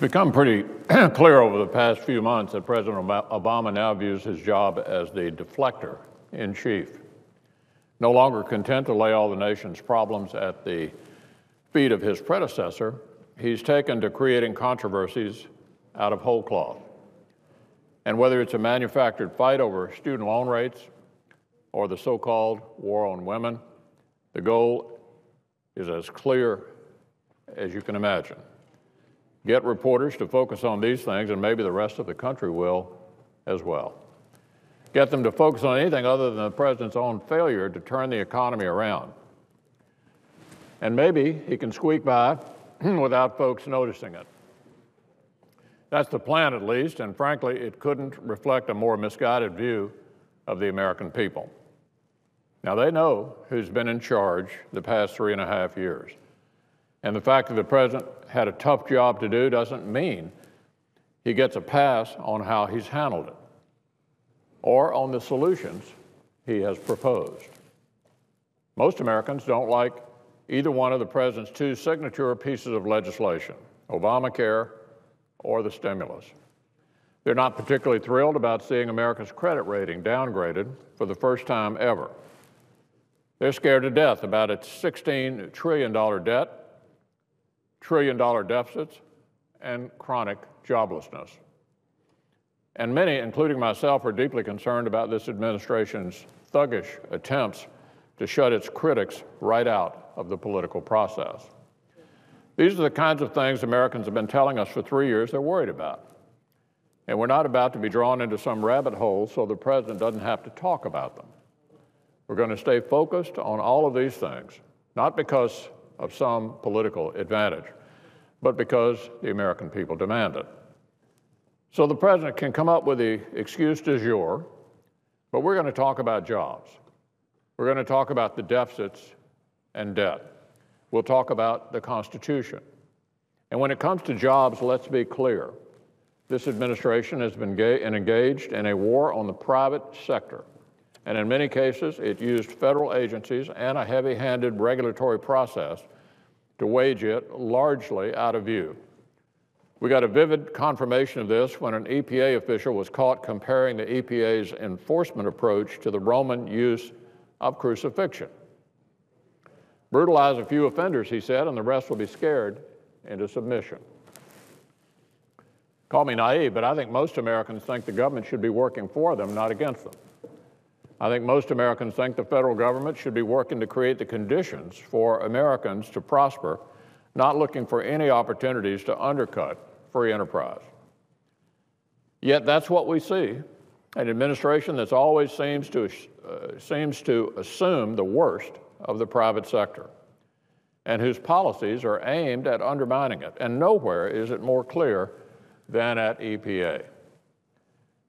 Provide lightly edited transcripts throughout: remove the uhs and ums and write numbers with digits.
become pretty clear over the past few months that President Obama now views his job as the deflector in chief. No longer content to lay all the nation's problems at the feet of his predecessor, he's taken to creating controversies out of whole cloth. And whether it's a manufactured fight over student loan rates or the so-called war on women, the goal is as clear as you can imagine. Get reporters to focus on these things, and maybe the rest of the country will as well. Get them to focus on anything other than the president's own failure to turn the economy around. And maybe he can squeak by without folks noticing it. That's the plan, at least, and frankly, it couldn't reflect a more misguided view of the American people. Now, they know who's been in charge the past 3.5 years. And the fact that the president had a tough job to do doesn't mean he gets a pass on how he's handled it or on the solutions he has proposed. Most Americans don't like either one of the president's two signature pieces of legislation, Obamacare or the stimulus. They're not particularly thrilled about seeing America's credit rating downgraded for the first time ever. They're scared to death about its $16 trillion debt, trillion-dollar deficits, and chronic joblessness. And many, including myself, are deeply concerned about this administration's thuggish attempts to shut its critics right out of the political process. These are the kinds of things Americans have been telling us for 3 years they're worried about. And we're not about to be drawn into some rabbit hole so the president doesn't have to talk about them. We're going to stay focused on all of these things, not because of some political advantage, but because the American people demand it. So the president can come up with the excuse du jour, but we're going to talk about jobs. We're going to talk about the deficits and debt. We'll talk about the Constitution. And when it comes to jobs, let's be clear. This administration has been engaged in a war on the private sector. And in many cases, it used federal agencies and a heavy-handed regulatory process to wage it largely out of view. We got a vivid confirmation of this when an EPA official was caught comparing the EPA's enforcement approach to the Roman use of crucifixion. Brutalize a few offenders, he said, and the rest will be scared into submission. Call me naive, but I think most Americans think the government should be working for them, not against them. I think most Americans think the federal government should be working to create the conditions for Americans to prosper, not looking for any opportunities to undercut free enterprise. Yet that's what we see, an administration that always seems to assume the worst of the private sector and whose policies are aimed at undermining it. And nowhere is it more clear than at EPA.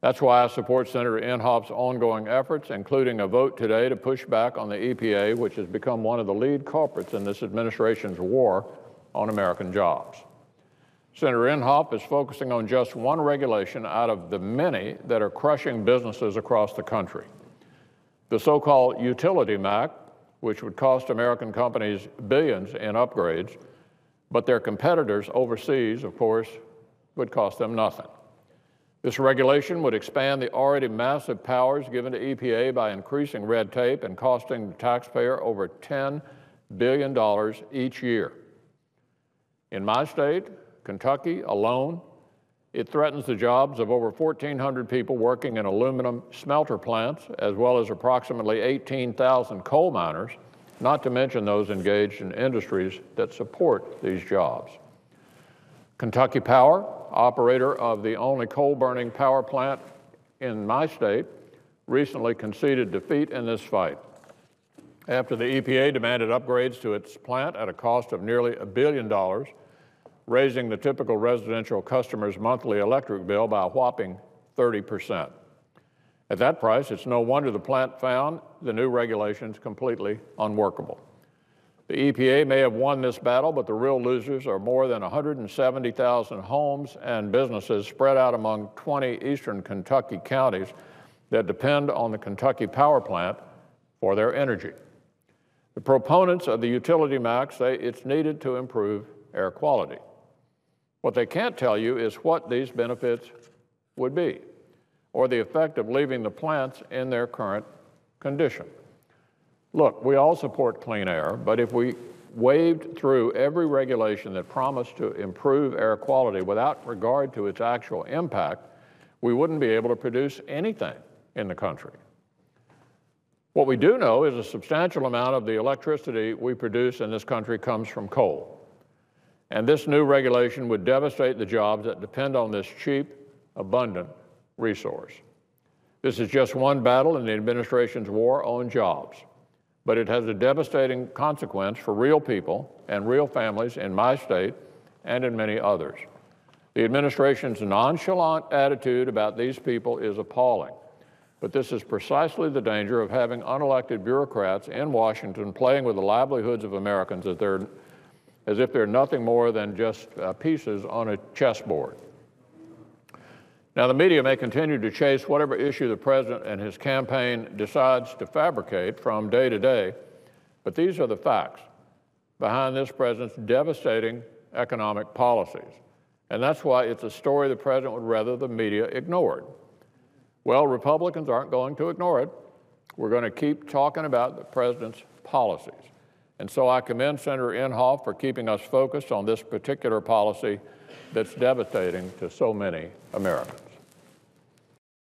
That's why I support Senator Inhofe's ongoing efforts, including a vote today to push back on the EPA, which has become one of the lead culprits in this administration's war on American jobs. Senator Inhofe is focusing on just one regulation out of the many that are crushing businesses across the country. The so-called utility MACT, which would cost American companies billions in upgrades, but their competitors overseas, of course, would cost them nothing. This regulation would expand the already massive powers given to EPA by increasing red tape and costing the taxpayer over $10 billion each year. In my state, Kentucky alone, it threatens the jobs of over 1,400 people working in aluminum smelter plants, as well as approximately 18,000 coal miners, not to mention those engaged in industries that support these jobs. Kentucky Power, operator of the only coal-burning power plant in my state, recently conceded defeat in this fight. After the EPA demanded upgrades to its plant at a cost of nearly $1 billion, raising the typical residential customer's monthly electric bill by a whopping 30%. At that price, it's no wonder the plant found the new regulations completely unworkable. The EPA may have won this battle, but the real losers are more than 170,000 homes and businesses spread out among 20 eastern Kentucky counties that depend on the Kentucky Power Plant for their energy. The proponents of the utility MACT say it's needed to improve air quality. What they can't tell you is what these benefits would be, or the effect of leaving the plants in their current condition. Look, we all support clean air, but if we waved through every regulation that promised to improve air quality without regard to its actual impact, we wouldn't be able to produce anything in the country. What we do know is a substantial amount of the electricity we produce in this country comes from coal. And this new regulation would devastate the jobs that depend on this cheap, abundant resource. This is just one battle in the administration's war on jobs, but it has a devastating consequence for real people and real families in my state and in many others. The administration's nonchalant attitude about these people is appalling, but this is precisely the danger of having unelected bureaucrats in Washington playing with the livelihoods of Americans as if they're nothing more than just pieces on a chessboard. Now, the media may continue to chase whatever issue the president and his campaign decides to fabricate from day to day, but these are the facts behind this president's devastating economic policies. And that's why it's a story the president would rather the media ignored. Well, Republicans aren't going to ignore it. We're going to keep talking about the president's policies. And so I commend Senator Inhofe for keeping us focused on this particular policy that's devastating to so many Americans.